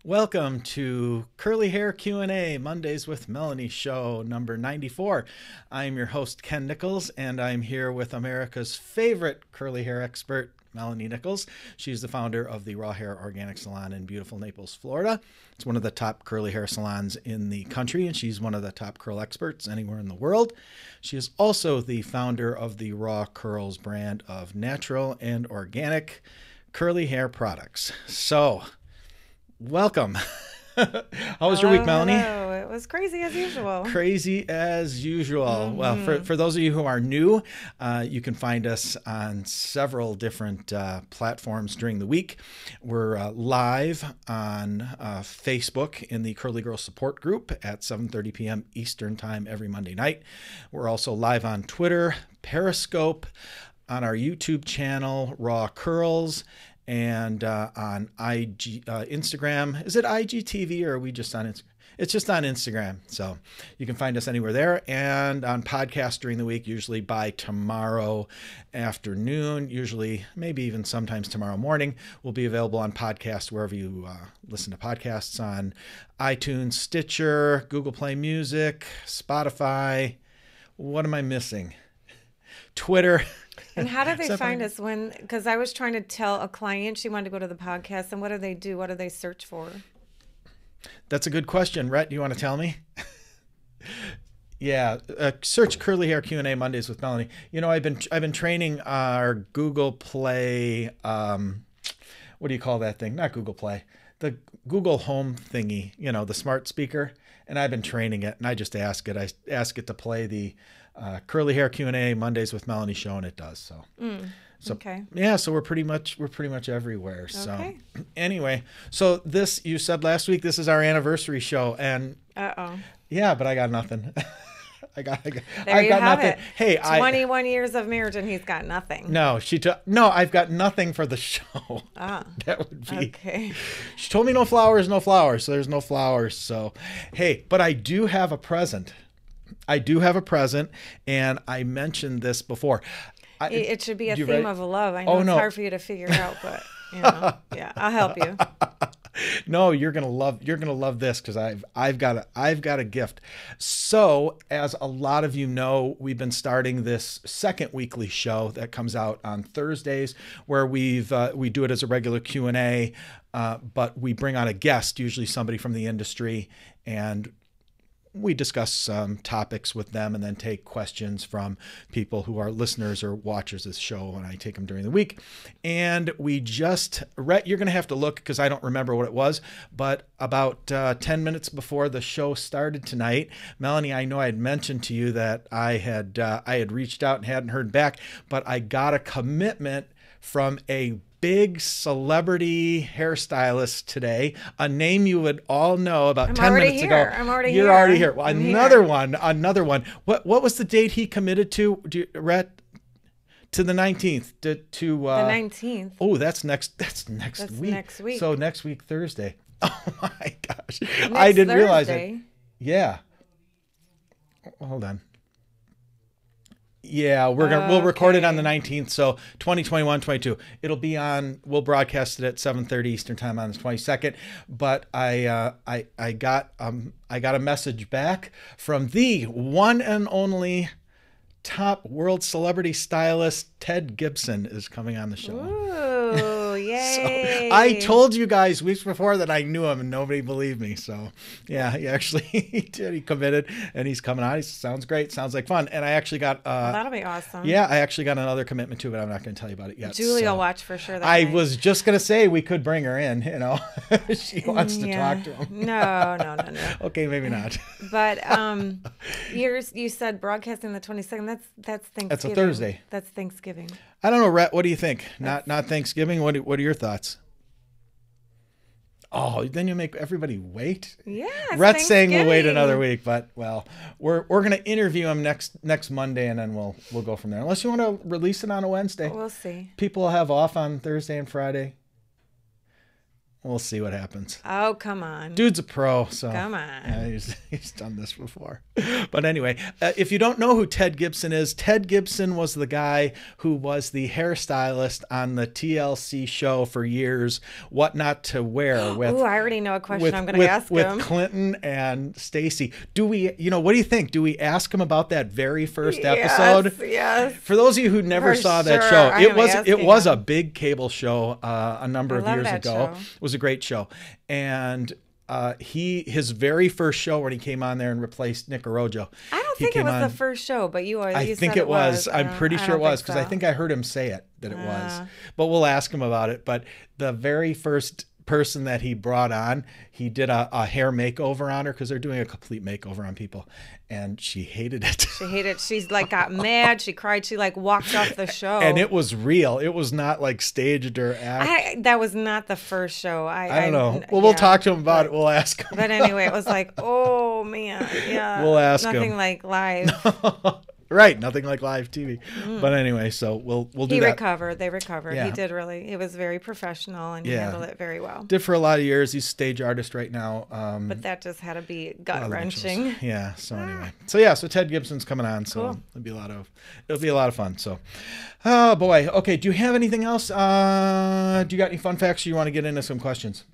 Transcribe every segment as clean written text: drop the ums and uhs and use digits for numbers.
Welcome to Curly Hair Q&A, Mondays with Melanie show number 94. I'm your host, Ken Nickels, and I'm here with America's favorite curly hair expert, Melanie Nickels. She's the founder of the Raw Hair Organic Salon in beautiful Naples, Florida. It's one of the top curly hair salons in the country, and she's one of the top curl experts anywhere in the world. She is also the founder of the Raw Curls brand of natural and organic curly hair products. So, welcome. How was your week, Melanie? Hello. It was crazy as usual. Crazy as usual. Well, for those of you who are new, you can find us on several different platforms during the week. We're live on Facebook in the Curly Girl Support Group at 7:30 p.m. Eastern Time every Monday night. We're also live on Twitter, Periscope, on our YouTube channel, Raw Curls, and on Instagram. Is it IGTV or are we just on Instagram? It's just on Instagram. So you can find us anywhere there, and on podcast during the week, usually by tomorrow afternoon, usually maybe even sometimes tomorrow morning. We'll be available on podcast wherever you listen to podcasts, on iTunes, Stitcher, Google Play Music, Spotify. What am I missing? Twitter. And how do they find us because I was trying to tell a client she wanted to go to the podcast, and what do they do? What do they search for? That's a good question. Rhett, do you want to tell me? Yeah, search Curly Hair Q&A Mondays with Melanie. You know, I've been training our Google Play, what do you call that thing? Not Google Play, the Google Home thingy, you know, the smart speaker. And I've been training it, and I just ask it. I ask it to play the Curly Hair Q&A Mondays with Melanie show, and it does. So, Okay. Yeah, so we're pretty much everywhere. So Okay. anyway, so this, you said last week, this is our anniversary show, and yeah, but I got nothing. I've got nothing. It. Hey, 21 years of marriage, and he's got nothing. No, I've got nothing for the show. That would be okay. She told me no flowers, so there's no flowers. So, hey, but I do have a present. And I mentioned this before. It should be a theme of love. I know it's hard for you to figure out, but yeah, I'll help you. No, you're gonna love this, because I've got a gift. So, as a lot of you know, we've been starting this second weekly show that comes out on Thursdays, where we do it as a regular Q&A, but we bring on a guest, usually somebody from the industry, and we discuss some topics with them and then take questions from people who are listeners or watchers of the show, and I take them during the week. And Rhett, you're going to have to look because I don't remember what it was, but about 10 minutes before the show started tonight, Melanie, I know I had mentioned to you that I had reached out and hadn't heard back, but I got a commitment from a big celebrity hairstylist today, a name you would all know about 10 minutes ago. I'm already here. You're already here. Well, another one. What was the date he committed to, Rhett? To the 19th. To the 19th. Oh, that's next week. Next week. So next week, Thursday. Oh my gosh. Next I didn't realize Thursday. it. Yeah. Hold on. Yeah, we'll record it on the 19th, so 2021-22. We'll broadcast it at 7:30 Eastern Time on the 22nd. But I got a message back from the one and only top world celebrity stylist Ted Gibson is coming on the show. Ooh, yay. So I told you guys weeks before that I knew him, and nobody believed me. So yeah, he did. He committed, and he's coming on. He sounds great. Sounds like fun. And I actually got that'll be awesome. Yeah, I actually got another commitment too, but I'm not going to tell you about it yet. Julie will watch for sure. I was just going to say we could bring her in. You know, she wants to talk to him. No. Okay, maybe not. But you said broadcasting the 22nd. That's Thanksgiving. That's a Thursday. That's Thanksgiving. I don't know, Rhett. What do you think? Not Thanksgiving. What are your thoughts? Oh, then you make everybody wait. Yeah, Rhett's saying we'll wait another week, but we're going to interview him next Monday, and then we'll go from there. Unless you want to release it on a Wednesday. We'll see. People will have off on Thursday and Friday. We'll see what happens. Oh, come on. Dude's a pro, so come on. Yeah, he's done this before. But anyway, if you don't know who Ted Gibson is, Ted Gibson was the guy who was the hairstylist on the TLC show for years, What Not to Wear. With, I already know a question I'm going to ask him. With Clinton and Stacy. Do we, what do you think? Do we ask him about that very first episode? Yes. For those of you who never saw that show, it was a big cable show a number of years ago. It was a great show. And his very first show when he came on there and replaced Nick Orojo. I don't think it was the first show, but I think it was. I'm pretty sure it was because I think I heard him say it that it was. But we'll ask him about it. But the very first person that he brought on, he did a hair makeover on her because they're doing a complete makeover on people, and she hated it. She hated it. She's like got mad. She cried. She like walked off the show. And it was real. It was not like staged or act. That was not the first show. I don't know. Well, we'll talk to him about it. We'll ask him. But anyway, it was like, oh man, yeah. We'll ask him. Nothing like live. Right, nothing like live TV. But anyway, so we'll do that. He recovered. They recovered. Yeah. He did really. It was very professional, and he handled it very well. Did for a lot of years. He's a stage artist right now. But that just had to be gut wrenching. Yeah. So anyway, so Ted Gibson's coming on. So cool. it'll be a lot of fun. So, oh boy. Okay. Do you have anything else? Do you got any fun facts? Or you want to get into some questions?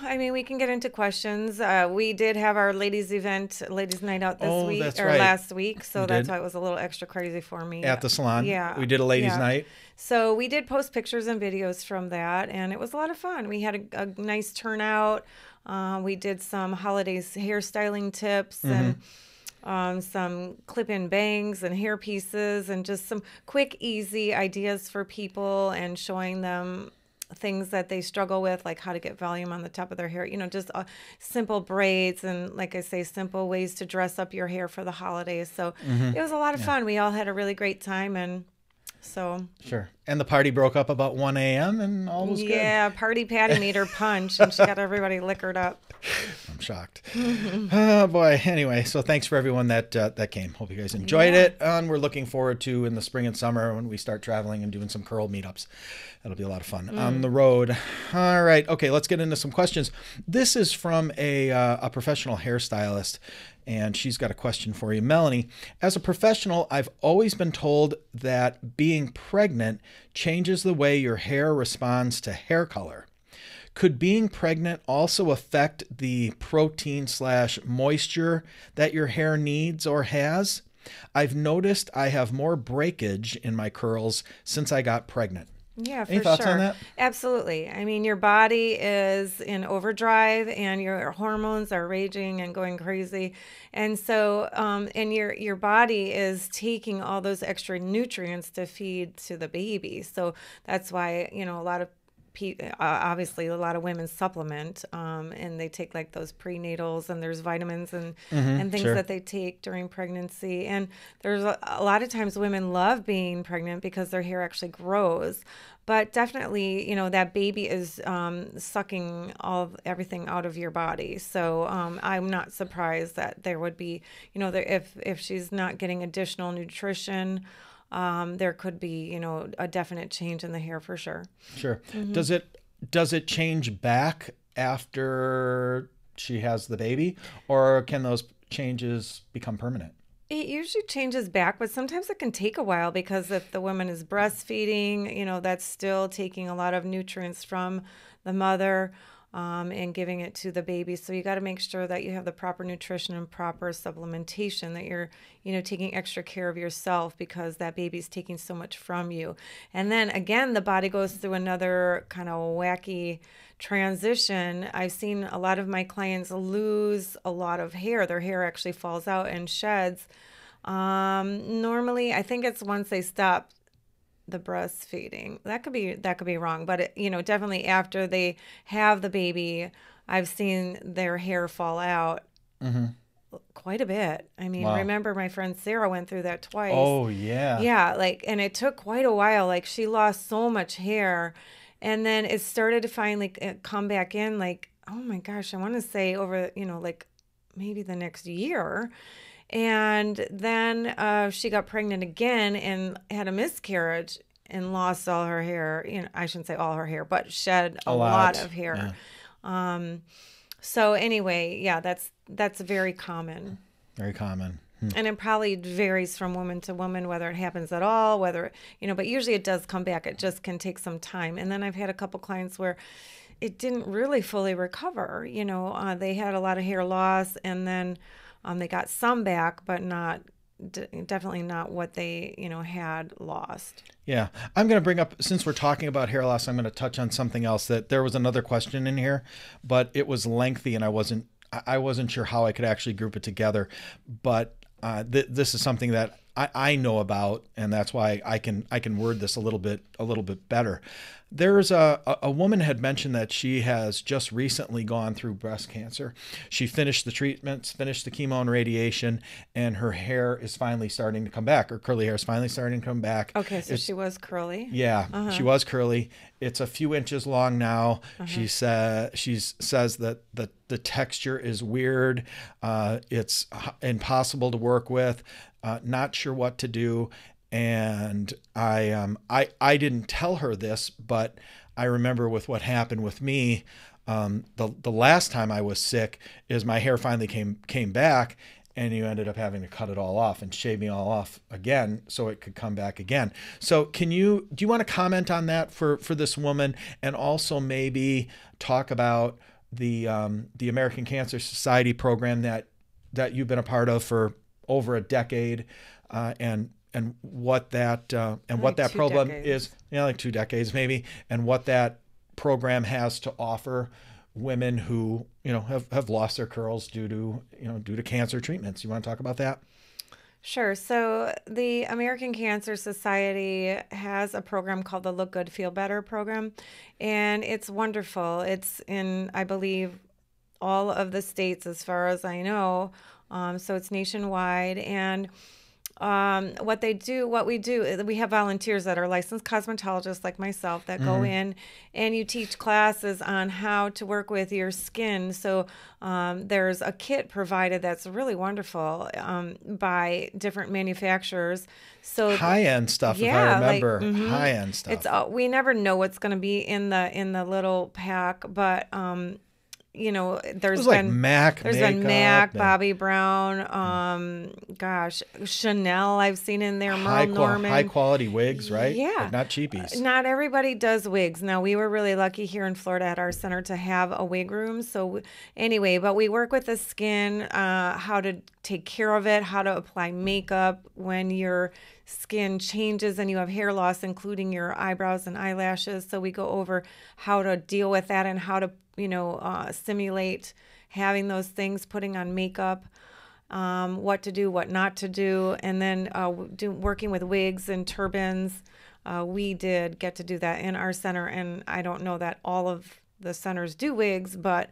I mean, we can get into questions. We did have our ladies night out this week that's or right. last week. So that's why it was a little extra crazy for me. At the salon. Yeah. We did a ladies night. So we did post pictures and videos from that, and it was a lot of fun. We had a nice turnout. We did some holidays hairstyling tips and some clip-in bangs and hair pieces and just some quick, easy ideas for people and showing them things that they struggle with, like how to get volume on the top of their hair, just simple braids and, like I say, simple ways to dress up your hair for the holidays. So it was a lot of fun. We all had a really great time, and so sure. And the party broke up about 1 a.m. and all was good. Yeah, Party Patty made her punch, and she got everybody liquored up. I'm shocked. Oh boy. Anyway, so thanks for everyone that came. Hope you guys enjoyed it, and we're looking forward to in the spring and summer when we start traveling and doing some curl meetups. That'll be a lot of fun on the road. All right. Okay, let's get into some questions. This is from a professional hairstylist, and she's got a question for you. Melanie, as a professional, I've always been told that being pregnant changes the way your hair responds to hair color. Could being pregnant also affect the protein/moisture that your hair needs or has? I've noticed I have more breakage in my curls since I got pregnant. Yeah, for Any thoughts on that? Absolutely. I mean, your body is in overdrive and your hormones are raging and going crazy. And so, and your body is taking all those extra nutrients to feed to the baby. So that's why, a lot of obviously a lot of women supplement and they take like those prenatals, and there's vitamins and things that they take during pregnancy. And there's a lot of times women love being pregnant because their hair actually grows, but definitely that baby is sucking everything out of your body. So I'm not surprised that there would be if she's not getting additional nutrition, there could be, a definite change in the hair for sure. Sure. Does it change back after she has the baby, or can those changes become permanent? It usually changes back, but sometimes it can take a while because if the woman is breastfeeding, that's still taking a lot of nutrients from the mother. And giving it to the baby. So you got to make sure that you have the proper nutrition and proper supplementation, that you're, taking extra care of yourself because that baby's taking so much from you. And then again, the body goes through another kind of wacky transition. I've seen a lot of my clients lose a lot of hair. Their hair actually falls out and sheds. Normally, I think it's once they stop the breastfeeding. That could be wrong, but definitely after they have the baby, I've seen their hair fall out quite a bit. I mean, Remember my friend Sarah went through that twice. Oh yeah. Yeah, and it took quite a while. Like she lost so much hair, and then it started to finally come back in. Like, oh my gosh, I want to say over maybe the next year. And then she got pregnant again and had a miscarriage. and lost all her hair. I shouldn't say all her hair, but shed a lot. lot of hair. Yeah. So anyway, yeah, that's very common. Very common. And it probably varies from woman to woman, whether it happens at all, whether, but usually it does come back. It just can take some time. And then I've had a couple clients where it didn't really fully recover. They had a lot of hair loss, and then they got some back, but definitely not what they, had lost. Yeah. I'm going to bring up, since we're talking about hair loss, I'm going to touch on something else. That there was another question in here, but it was lengthy and I wasn't sure how I could actually group it together. But this is something that I know about, and that's why I can word this a little bit better. There's a woman had mentioned that she has just recently gone through breast cancer. She finished the treatments, finished the chemo and radiation, and her hair is finally starting to come back. Her curly hair is finally starting to come back. Okay, so she was curly. Yeah, she was curly. It's a few inches long now. She says that the texture is weird. It's impossible to work with. Not sure what to do. And I didn't tell her this, but I remember with what happened with me, the last time I was sick is my hair finally came back, and you ended up having to cut it all off and shave me all off again so it could come back again. So do you want to comment on that for this woman, and also maybe talk about the American Cancer Society program that you've been a part of for over a decade, and what that program is, like 2 decades maybe, and what that program has to offer women who have lost their curls due to cancer treatments. You want to talk about that? Sure. So the American Cancer Society has a program called the Look Good, Feel Better program, and it's wonderful. It's in, I believe, all of the states as far as I know. So it's nationwide, and what we do, we have volunteers that are licensed cosmetologists like myself that go in, and you teach classes on how to work with your skin. So there's a kit provided that's really wonderful by different manufacturers. So high-end stuff, if I remember, high-end stuff. It's we never know what's going to be in the little pack, but there's been MAC, Bobbi Brown, Chanel I've seen in there, Merle Norman. High quality wigs, right? Yeah. Like not cheapies. Not everybody does wigs. Now, we were really lucky here in Florida at our center to have a wig room. So anyway, but we work with the skin, how to take care of it, how to apply makeup when your skin changes and you have hair loss, including your eyebrows and eyelashes. So we go over how to deal with that and how to simulate having those things, putting on makeup, what to do, what not to do, and then working with wigs and turbans. We did get to do that in our center, and I don't know that all of the centers do wigs, but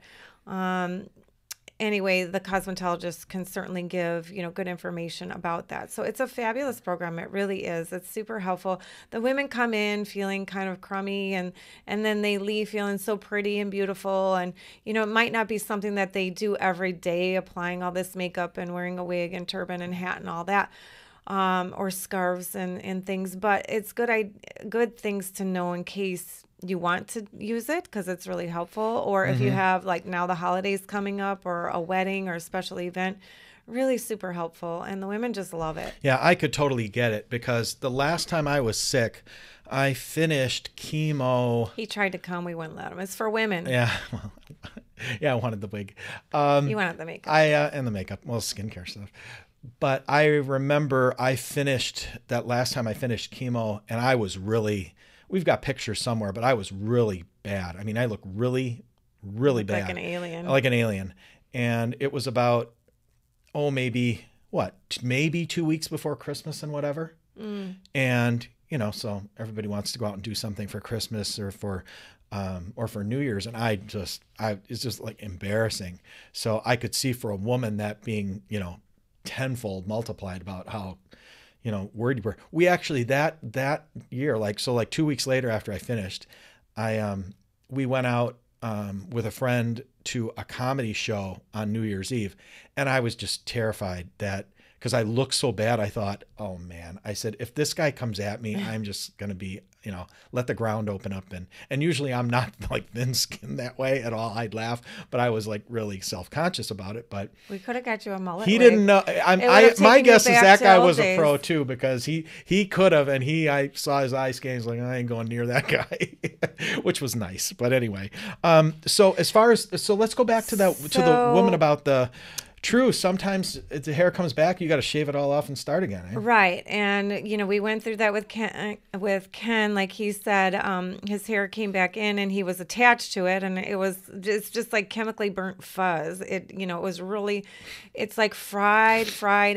anyway, the cosmetologist can certainly give, good information about that. So it's a fabulous program. It really is. It's super helpful. The women come in feeling kind of crummy, and then they leave feeling so pretty and beautiful. And, it might not be something that they do every day, applying all this makeup and wearing a wig and turban and hat and all that, or scarves and things. But it's good things to know in case you want to use it, because it's really helpful. Or if you have, like now the holidays coming up, or a wedding or a special event, really super helpful. And the women just love it. Yeah, I could totally get it, because the last time I was sick, I finished chemo. He tried to come. We wouldn't let him. It's for women. Yeah. Well, yeah, I wanted the wig. You wanted the makeup. And the makeup. Well, skincare stuff. But I remember that last time I finished chemo, and I was really... We've got pictures somewhere, but I was really bad. I mean, I look really, really bad. Like an alien. Like an alien. And it was about, maybe 2 weeks before Christmas and whatever. And, so everybody wants to go out and do something for Christmas or for New Year's. And it's just like embarrassing. So I could see for a woman that being, tenfold multiplied about how, worried you were. We actually that year, like 2 weeks later after I finished, we went out with a friend to a comedy show on New Year's Eve, and I was just terrified because I looked so bad. I thought, oh man, I said, if this guy comes at me, I'm just going to be, let the ground open up. And usually I'm not like thin skinned that way at all. I'd laugh, but I was like really self-conscious about it. But we could have got you a mullet. He wig. didn't know. My guess is that guy was a pro too, because he could have, and I saw his eye scans like, I ain't going near that guy, which was nice. But anyway, so let's go back to the woman about the. True. Sometimes if the hair comes back, you got to shave it all off and start again. Eh? Right. And, we went through that with Ken, like he said, his hair came back in and he was attached to it. And it's just like chemically burnt fuzz. It was really, it's like fried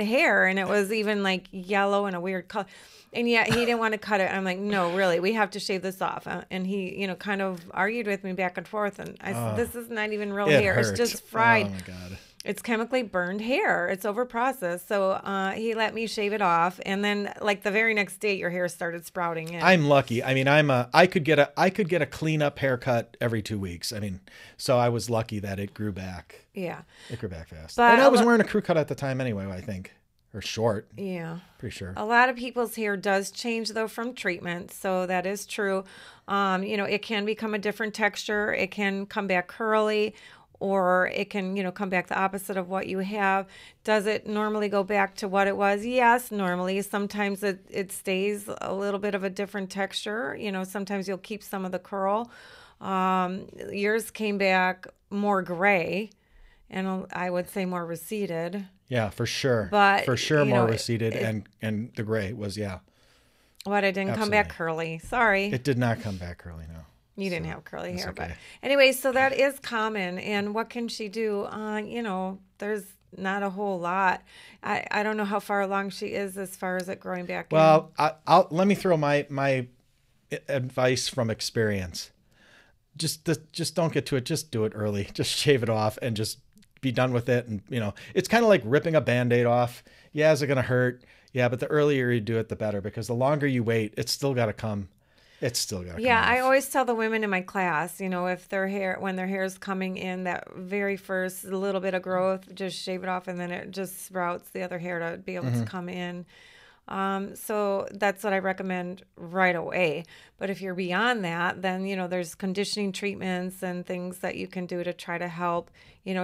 hair. And it was even like yellow and a weird color. And yet he didn't want to cut it. I'm like, no, really, we have to shave this off. And he, kind of argued with me back and forth. And I said, this is not even real hair. Hurt. It's just fried. Oh my God. It's chemically burned hair. It's overprocessed. So he let me shave it off, and then like the very next day, your hair started sprouting in. I'm lucky. I mean, I could get a clean up haircut every 2 weeks. I mean, so I was lucky that it grew back. Yeah, it grew back fast. But and I was wearing a crew cut at the time anyway, I think, or short. Yeah, pretty sure. A lot of people's hair does change though from treatment, so that is true. It can become a different texture. It can come back curly. Or it can, come back the opposite of what you have. Does it normally go back to what it was? Yes, normally. Sometimes it stays a little bit of a different texture. Sometimes you'll keep some of the curl. Yours came back more gray, and I would say more receded. Yeah, for sure. But for sure, more receded, and the gray was What, it didn't come back curly. Sorry. It did not come back curly, no. You didn't have curly hair, okay. But anyway, so that is common. And what can she do? There's not a whole lot. I don't know how far along she is as far as it growing back. Well, let me throw my advice from experience. Just don't get to it. Just do it early. Just shave it off and just be done with it. And it's kind of like ripping a Band-Aid off. Yeah, is it going to hurt? Yeah, but the earlier you do it, the better, because the longer you wait, it's still got to come. It's still got to come. Yeah, off. I always tell the women in my class, if when their hair is coming in, that very first little bit of growth, just shave it off, and then it just sprouts the other hair to be able to come in. So that's what I recommend right away. But if you're beyond that, then, there's conditioning treatments and things that you can do to try to help,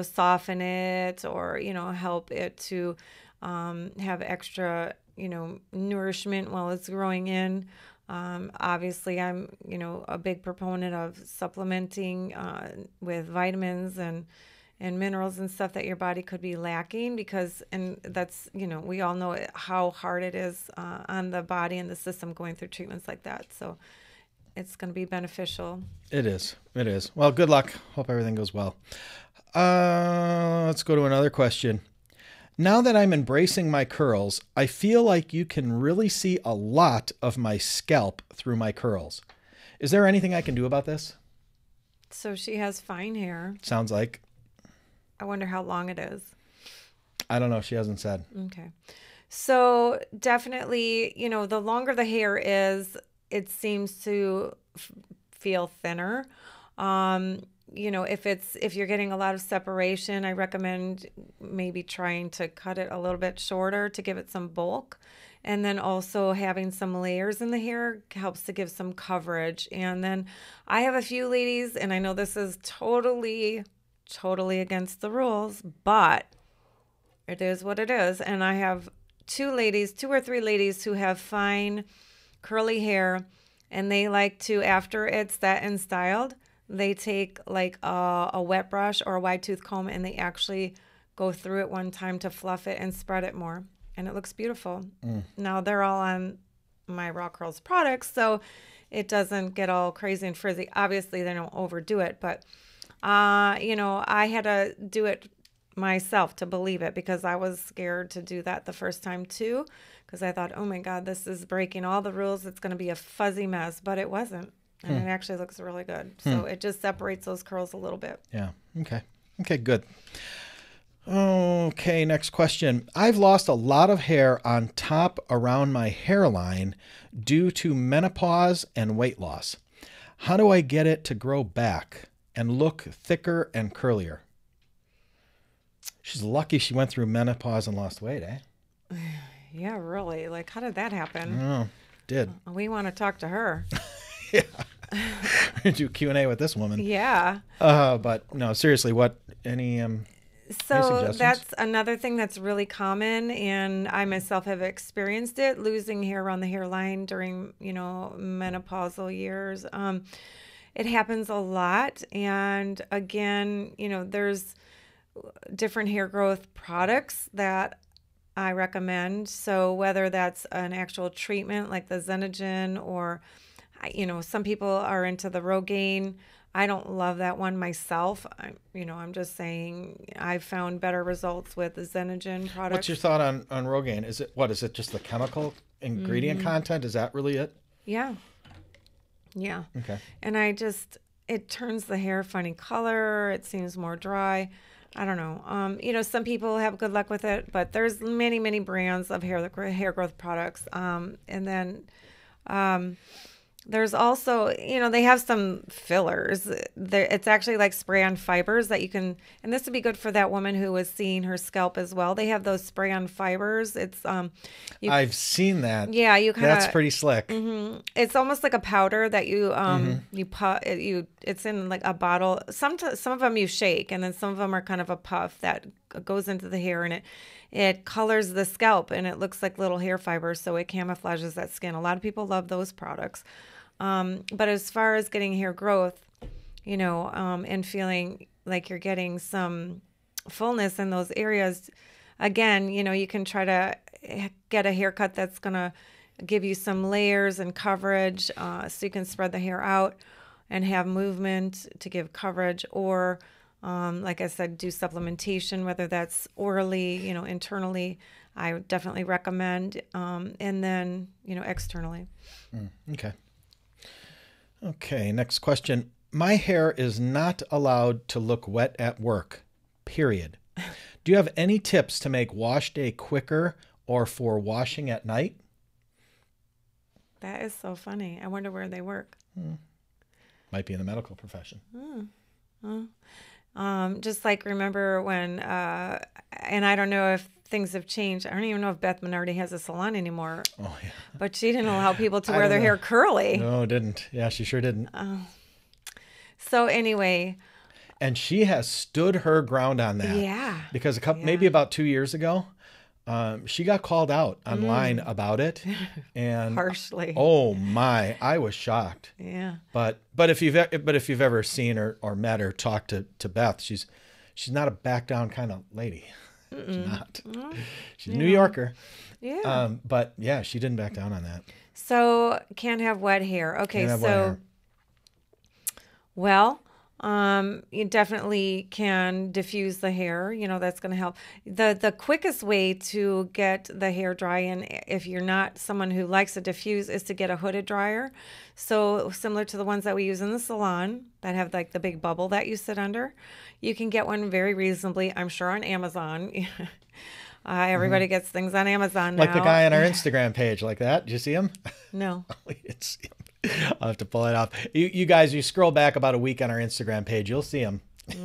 soften it, or, help it to have extra, nourishment while it's growing in. Obviously, I'm, a big proponent of supplementing with vitamins and minerals and stuff that your body could be lacking, and that's, we all know how hard it is on the body and the system going through treatments like that. So it's going to be beneficial. It is. Well, good luck. Hope everything goes well. Let's go to another question. Now that I'm embracing my curls, I feel like you can really see a lot of my scalp through my curls. Is there anything I can do about this? So she has fine hair. Sounds like. I wonder how long it is. I don't know. She hasn't said. Okay. So definitely, the longer the hair is, it seems to feel thinner. If you're getting a lot of separation, I recommend maybe trying to cut it a little bit shorter to give it some bulk. And then also having some layers in the hair helps to give some coverage. And then I have a few ladies, and I know this is totally against the rules, but it is what it is. And I have two or three ladies who have fine curly hair, and they like to, after it's set and styled, they take like a wet brush or a wide tooth comb, and they actually go through it one time to fluff it and spread it more. And it looks beautiful. Now they're all on my Raw Curls products, so it doesn't get all crazy and frizzy. Obviously, they don't overdo it, but I had to do it myself to believe it, because I was scared to do that the first time too, because I thought, oh my God, this is breaking all the rules. It's going to be a fuzzy mess, but it wasn't. And it actually looks really good. So it just separates those curls a little bit. Yeah. Okay, good. Okay, next question. I've lost a lot of hair on top around my hairline due to menopause and weight loss. How do I get it to grow back and look thicker and curlier? She's lucky she went through menopause and lost weight, eh? Yeah, really. Like, how did that happen? Oh, did. We want to talk to her. Yeah. Do Q&A with this woman. Yeah. But no, seriously, any So suggestions? that's another thing that's really common, and I myself have experienced it, losing hair around the hairline during, menopausal years. It happens a lot. And again, there's different hair growth products that I recommend. So whether that's an actual treatment like the Xenogen, or, some people are into the Rogaine. I don't love that one myself. I'm just saying I've found better results with the Xenogen products. What's your thought on Rogaine? Is it just the chemical ingredient content? Is that really it? Yeah. Yeah. Okay. And it turns the hair funny color. It seems more dry. I don't know. Some people have good luck with it, but there's many, many brands of hair growth products. And then there's also, they have some fillers. It's actually like spray-on fibers that you can, and this would be good for that woman who was seeing her scalp as well. They have those spray-on fibers. It's I've seen that. Yeah, you kind of. That's pretty slick. Mm-hmm. It's almost like a powder that you it's in like a bottle. Some of them you shake, and then some of them are kind of a puff that goes into the hair, and it colors the scalp, and it looks like little hair fibers, so it camouflages that skin. A lot of people love those products. But as far as getting hair growth, and feeling like you're getting some fullness in those areas, again, you can try to get a haircut that's going to give you some layers and coverage, so you can spread the hair out and have movement to give coverage, or like I said, do supplementation, whether that's orally, internally. I would definitely recommend, and then, externally. Okay. Okay, next question. My hair is not allowed to look wet at work, period. Do you have any tips to make wash day quicker or for washing at night? That is so funny. I wonder where they work. Might be in the medical profession. Just like remember when, and I don't know if things have changed. I don't even know if Beth Minardi has a salon anymore. Oh, yeah. But she didn't allow people to wear their hair curly. No, didn't. Yeah, she sure didn't. So anyway. And she has stood her ground on that. Yeah. Because maybe about 2 years ago, she got called out online about it, and harshly. Oh my, I was shocked. Yeah. But if you've ever seen her or met her, talked to Beth, she's not a back down kind of lady. She's not. She's a New Yorker. Yeah. But yeah, she didn't back down on that. So can't have wet hair. Okay. Can't have wet hair. Well, you definitely can diffuse the hair. That's going to help. The quickest way to get the hair dry, and if you're not someone who likes to diffuse, is to get a hooded dryer. So similar to the ones that we use in the salon that have like the big bubble that you sit under. You can get one very reasonably, I'm sure, on Amazon. Everybody gets things on Amazon now. Like the guy on our Instagram page, like that. Did you see him? No. We didn't see him. I'll have to pull it up. You guys, you scroll back about a week on our Instagram page, you'll see him.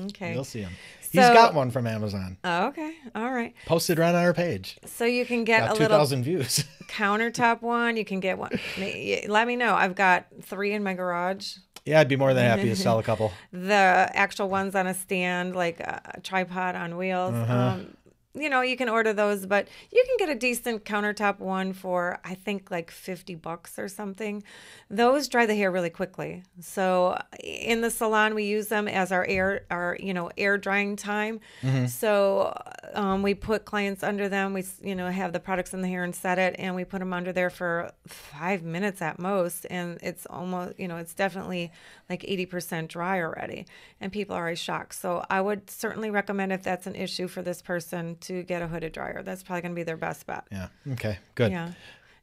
Okay. You'll see him. He's got one from Amazon. Oh, okay. All right. Posted right on our page. So you can get got a 2,000 views. Countertop one. You can get one. Let me know. I've got 3 in my garage. Yeah, I'd be more than happy to sell a couple. The actual ones on a stand, like a tripod on wheels. You can order those, but you can get a decent countertop one for, I think, like $50 or something. Those dry the hair really quickly. So in the salon, we use them as our air drying time. So we put clients under them. We, have the products in the hair and set it, and we put them under there for 5 minutes at most. And it's almost, it's definitely like 80% dry already. And people are always shocked. So I would certainly recommend, if that's an issue for this person, to get a hooded dryer. That's probably going to be their best bet. Yeah. Okay. Good. Yeah.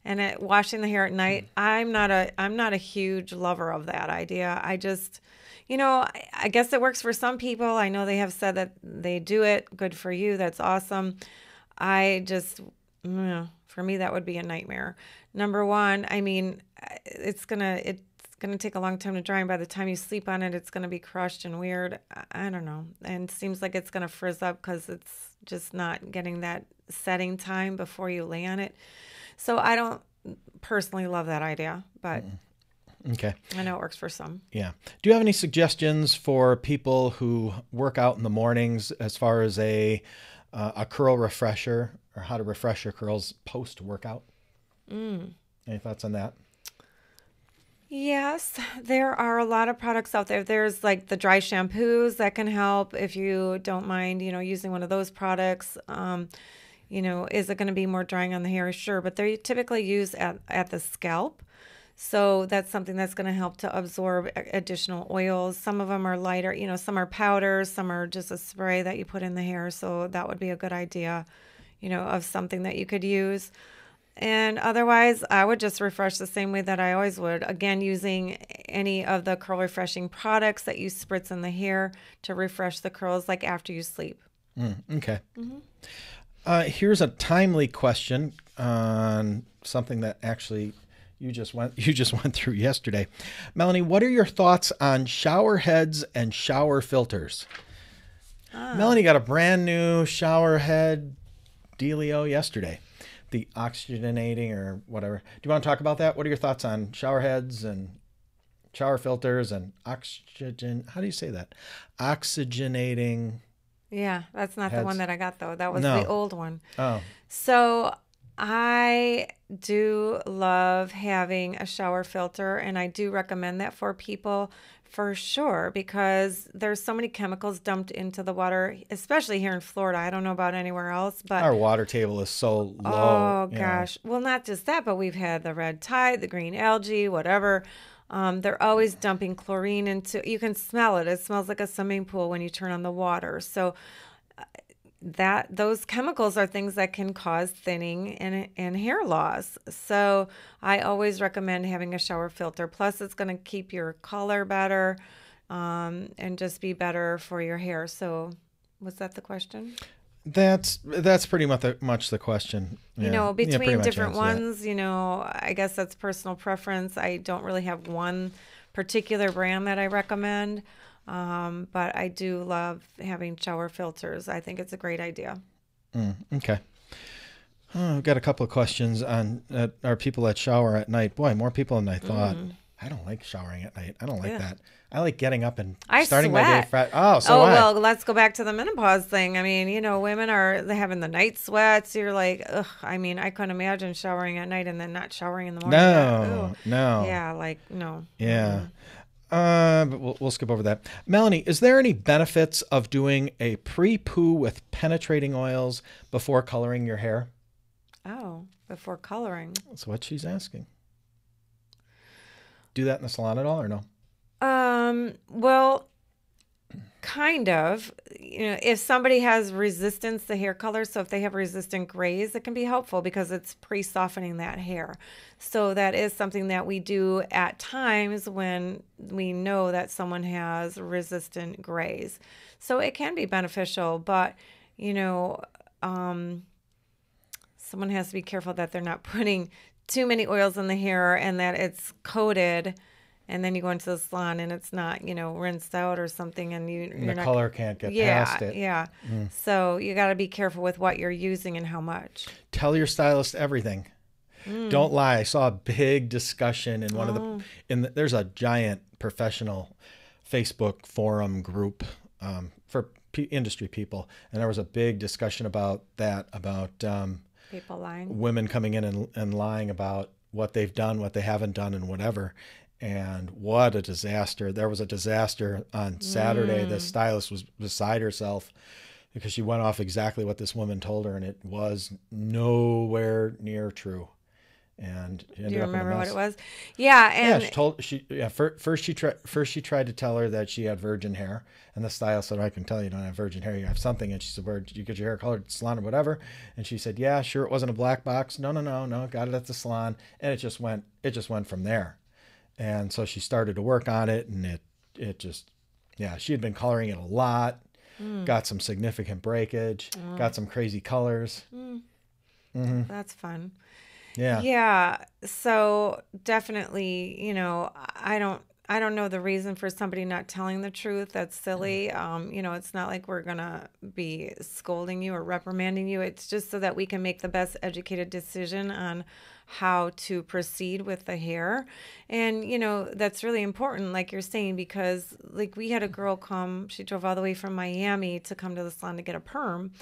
And washing the hair at night, I'm not a huge lover of that idea. I just, I guess it works for some people. I know they have said that they do it. Good for you. That's awesome. I just, for me, that would be a nightmare. Number one, I mean, it's gonna take a long time to dry, and by the time you sleep on it, it's gonna be crushed and weird. I don't know. And it seems like it's gonna frizz up because it's just not getting that setting time before you lay on it. So I don't personally love that idea, but Okay. I know it works for some. Yeah. Do you have any suggestions for people who work out in the mornings as far as a curl refresher, or how to refresh your curls post-workout? Any thoughts on that? Yes, there are a lot of products out there. There's like the dry shampoos that can help if you don't mind, using one of those products. Is it going to be more drying on the hair? Sure, but they're typically used at the scalp. So that's something that's going to help to absorb additional oils. Some of them are lighter, some are powders, some are just a spray that you put in the hair. So that would be a good idea, of something that you could use. And otherwise, I would just refresh the same way that I always would. Again, using any of the curl refreshing products that you spritz in the hair to refresh the curls, like after you sleep. Okay. Here's a timely question on something that actually you just went through yesterday. Melanie, what are your thoughts on shower heads and shower filters? Melanie got a brand new shower head dealio yesterday. The oxygenating or whatever. Do you want to talk about that? What are your thoughts on shower heads and shower filters and oxygen? How do you say that? Oxygenating. Yeah, that's not heads. The one that I got, though. That was No. the old one. Oh. So I do love having a shower filter, and I do recommend that for people for sure, because there's so many chemicals dumped into the water, especially here in Florida. I don't know about anywhere else, but Our water table is so low. oh gosh. Well, not just that, but we've had the red tide, the green algae, whatever. They're always dumping chlorine into, you can smell it. It smells like a swimming pool when you turn on the water. So those chemicals are things that can cause thinning and hair loss. So I always recommend having a shower filter. Plus, it's going to keep your color better, and just be better for your hair. So was that the question? That's pretty much the question. Yeah. Between different ones, I guess that's personal preference. I don't really have one particular brand that I recommend. But I do love having shower filters. I think it's a great idea. Okay. I've got a couple of questions on are people that shower at night. Boy, more people than I thought. I don't like showering at night. I don't like that. I like getting up and starting my day fresh. Oh, so what? Well, let's go back to the menopause thing. I mean, women they're having the night sweats. You're like, ugh. I mean, I couldn't imagine showering at night and then not showering in the morning. No. Yeah, no. Yeah. But we'll skip over that. Melanie, is there any benefits of doing a pre-poo with penetrating oils before coloring your hair? Oh, before coloring. That's what she's asking. Do that in the salon at all or no? Well, kind of. If somebody has resistance to hair color, so if they have resistant grays, it can be helpful because it's pre-softening that hair. So that is something that we do at times when we know that someone has resistant grays. So it can be beneficial, but someone has to be careful that they're not putting too many oils in the hair and that it's coated. And then you go into the salon and it's not, rinsed out or something, and the color can't get past it. Yeah. So you got to be careful with what you're using and how much. Tell your stylist everything. Don't lie. I saw a big discussion in one of there's a giant professional Facebook forum group for industry people, and there was a big discussion about people lying, women coming in and lying about what they've done, what they haven't done, and whatever. And what a disaster. There was a disaster on Saturday. The stylist was beside herself because she went off exactly what this woman told her, and it was nowhere near true. And she ended do you up remember in a what mess. it was? Yeah, and first she tried to tell her that she had virgin hair, and the stylist said, "I can tell you don't have virgin hair. You have something." And she said, "Where did you get your hair colored? Salon or whatever?" And she said, "Yeah, sure. It wasn't a black box. No. Got it at the salon." And it just went from there. And so she started to work on it, and it just, she had been coloring it a lot, got some significant breakage, got some crazy colors. That's fun. Yeah. Yeah. So definitely, I don't I don't know the reason for somebody not telling the truth. That's silly. You know, it's not like we're going to be scolding you or reprimanding you. It's just so that we can make the best educated decision on how to proceed with the hair. And, you know, that's really important, like you're saying, because like we had a girl come, she drove all the way from Miami to come to the salon to get a perm.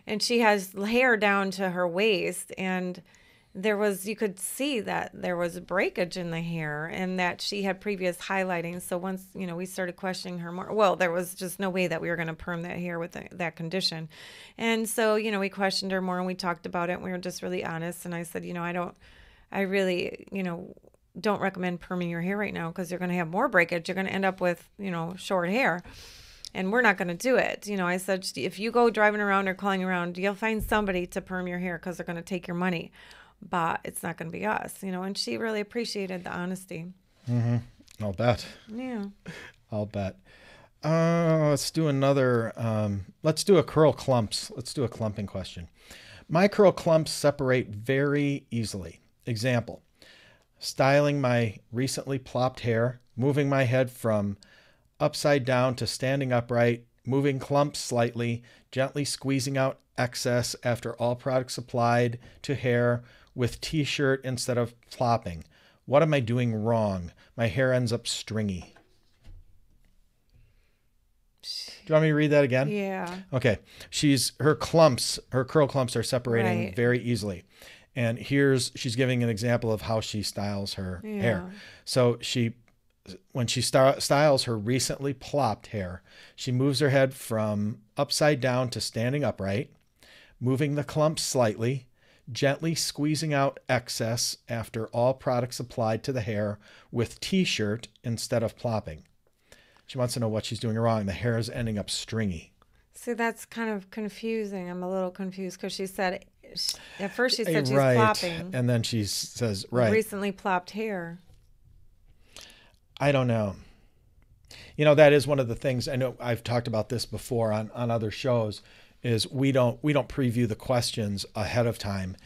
And she has hair down to her waist, and you could see that there was breakage in the hair and that she had previous highlighting. So once, you know, we started questioning her more, well, there was just no way that we were going to perm that hair with that condition. And so, you know, we questioned her more and we talked about it, and we were just really honest. And I said, you know, I really, you know, don't recommend perming your hair right now because you're going to have more breakage. You're going to end up with, you know, short hair. And we're not going to do it. You know, I said, if you go driving around or calling around, you'll find somebody to perm your hair because they're going to take your money. But it's not going to be us, you know, and she really appreciated the honesty. Mm-hmm. I'll bet. Yeah. I'll bet. Let's do another, let's do a curl clumps. Let's do a clumping question. My curl clumps separate very easily. Example, styling my recently plopped hair, moving my head from upside down to standing upright, moving clumps slightly, gently squeezing out excess after all products applied to hair with t-shirt instead of plopping. What am I doing wrong? My hair ends up stringy. Do you want me to read that again? Yeah. Okay. Her curl clumps are separating very easily. And she's giving an example of how she styles her hair. So when she styles her recently plopped hair, she moves her head from upside down to standing upright, moving the clumps slightly, gently squeezing out excess after all products applied to the hair with t-shirt instead of plopping. She wants to know what she's doing wrong. The hair is ending up stringy. See, that's kind of confusing. I'm a little confused because she said, at first she said she's plopping. And then she says, right. Recently plopped hair. I don't know. You know, that is one of the things, I know I've talked about this before on other shows, is we don't preview the questions ahead of time.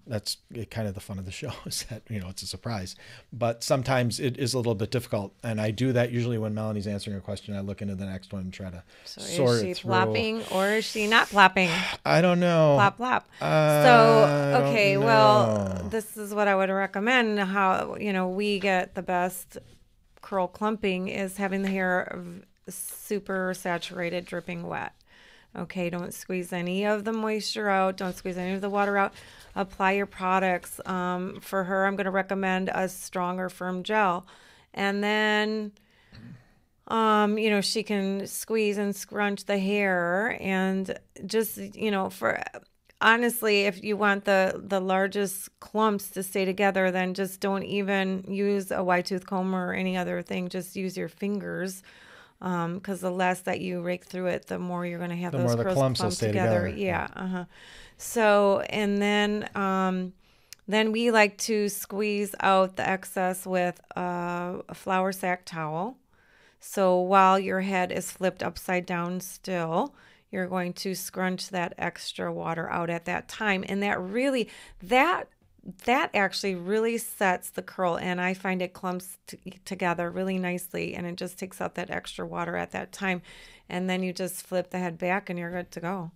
That's kind of the fun of the show, is that, you know, it's a surprise. But sometimes it is a little bit difficult. And I do that usually when Melanie's answering a question. I look into the next one and try to sort it through. Is she plopping or is she not plopping? I don't know. Plop, plop. Well, this is what I would recommend. How, you know, we get the best curl clumping is having the hair super saturated, dripping wet. Okay, don't squeeze any of the moisture out. Don't squeeze any of the water out. Apply your products. For her, I'm going to recommend a stronger, firm gel. And then, you know, she can squeeze and scrunch the hair. And just, you know, honestly, if you want the largest clumps to stay together, then just don't even use a wide tooth comb or any other thing. Just use your fingers. Because the less that you rake through it, the more you're going to have those curls clump together. Yeah. So, and then we like to squeeze out the excess with a flour sack towel. So while your head is flipped upside down still, you're going to scrunch that extra water out at that time. And that actually really sets the curl, and I find it clumps together really nicely, and it just takes out that extra water at that time. And then you just flip the head back and you're good to go.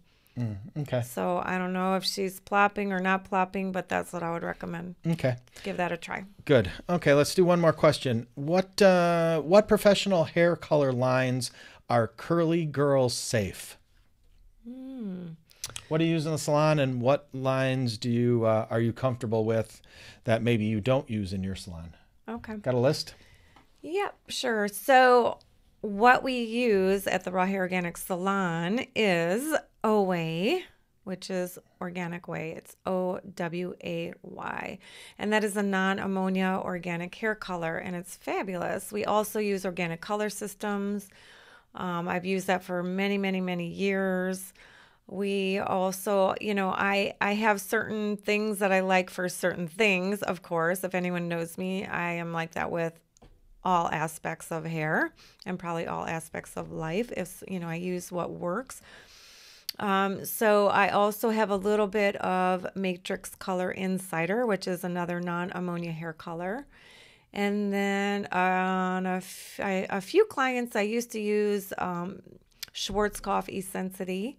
Okay. So I don't know if she's plopping or not plopping, but that's what I would recommend. Okay. Give that a try. Good. Okay, let's do one more question. What professional hair color lines are curly girls safe? What do you use in the salon, and what lines do you are you comfortable with that maybe you don't use in your salon? Okay. Got a list? Yep, sure. So what we use at the Raw Hair Organic Salon is OWAY, which is organic whey. It's OWAY. And that is a non-ammonia organic hair color, and it's fabulous. We also use organic color systems. I've used that for many, many, many years. We also, you know, I have certain things that I like for certain things, of course. If anyone knows me, I am like that with all aspects of hair and probably all aspects of life. If, you know, I use what works. So I also have a little bit of Matrix Color Insider, which is another non-ammonia hair color. And then on a few clients, I used to use Schwarzkopf Essensity.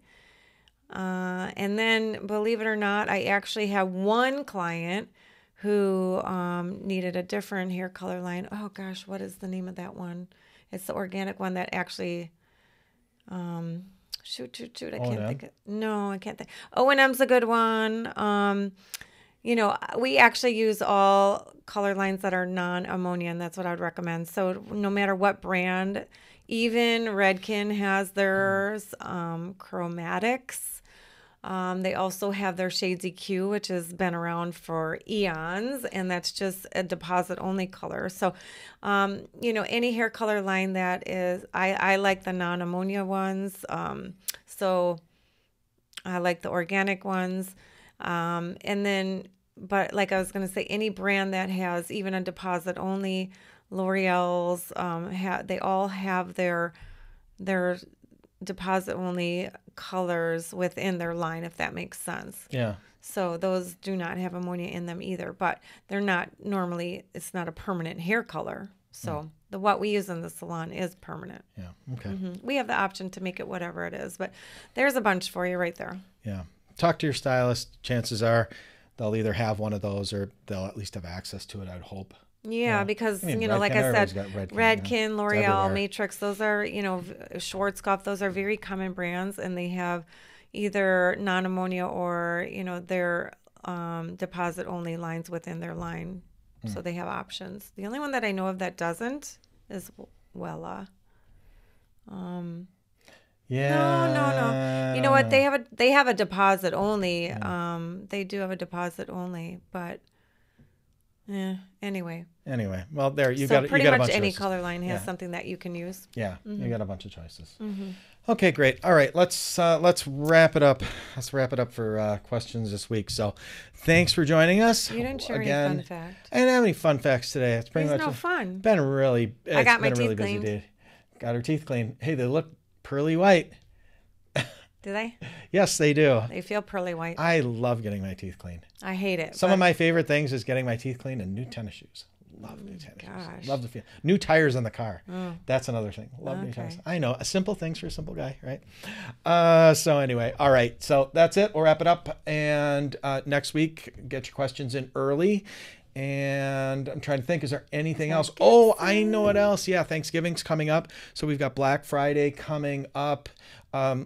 And then, believe it or not, I actually have one client who needed a different hair color line. Oh gosh, what is the name of that one? It's the organic one that actually, shoot, I can't think of, no, I can't think. O&M's a good one. You know, we actually use all color lines that are non-ammonia, and that's what I would recommend. So no matter what brand, even Redken has theirs, Chromatics. They also have their Shades EQ, which has been around for eons, and that's just a deposit-only color. So, you know, any hair color line that is, I like the non-ammonia ones. So I like the organic ones. And then, but like I was going to say, any brand that has even a deposit-only, L'Oreal's, they all have their deposit-only colors within their line, if that makes sense. Yeah. So those do not have ammonia in them either, but they're not normally, it's not a permanent hair color. So what we use in the salon is permanent. Yeah. Okay. We have the option to make it whatever it is, but there's a bunch for you right there. Yeah. Talk to your stylist. Chances are they'll either have one of those or they'll at least have access to it, I'd hope. Yeah, because, I mean, you know, Redken, like I said, Redken, L'Oreal, Matrix, those are, you know, Schwarzkopf, those are very common brands, and they have either non-ammonia or, you know, their deposit-only lines within their line. So they have options. The only one that I know of that doesn't is Wella. Yeah. No. You know what? They have a deposit only. They do have a deposit only, but anyway. Well, there you So got. pretty You got a much bunch any of color line has something that you can use. Yeah, you got a bunch of choices. Okay, great. All right, let's wrap it up. Let's wrap it up for questions this week. So, thanks for joining us. You didn't share again. any fun fact. I didn't have any fun facts today. It's pretty It's much no fun. Been really. I got my been a really teeth busy cleaned. day. Got her teeth cleaned. Hey, they look pearly white. Do they? Yes, they do. They feel pearly white. I love getting my teeth cleaned. I hate it. Some of my favorite things is getting my teeth cleaned and new tennis shoes. Love new tennis shoes. Love the feel. New tires on the car. That's another thing. Love new tires. I know. A simple things for a simple guy, right? So anyway, all right. So that's it. We'll wrap it up. And next week, get your questions in early. And I'm trying to think, is there anything else? Oh, I know what else. Yeah, Thanksgiving's coming up. So we've got Black Friday coming up.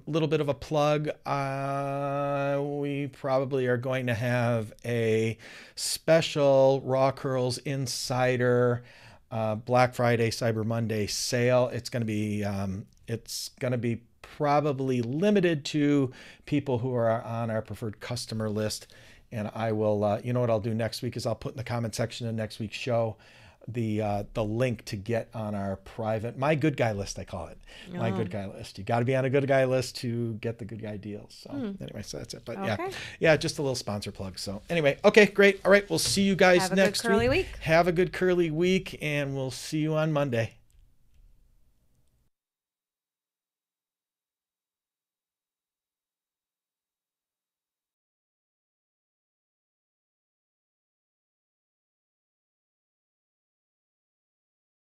Little bit of a plug. We probably are going to have a special Raw Curls Insider Black Friday, Cyber Monday sale. It's going to be probably limited to people who are on our preferred customer list. And I will, you know what I'll do next week is I'll put in the comment section of next week's show the link to get on our private, my good guy list, I call it. My good guy list. You got to be on a good guy list to get the good guy deals. So anyway, so that's it. But yeah, just a little sponsor plug. So anyway, okay, great. All right, we'll see you guys next week. Have a good curly week. Have a good curly week, and we'll see you on Monday.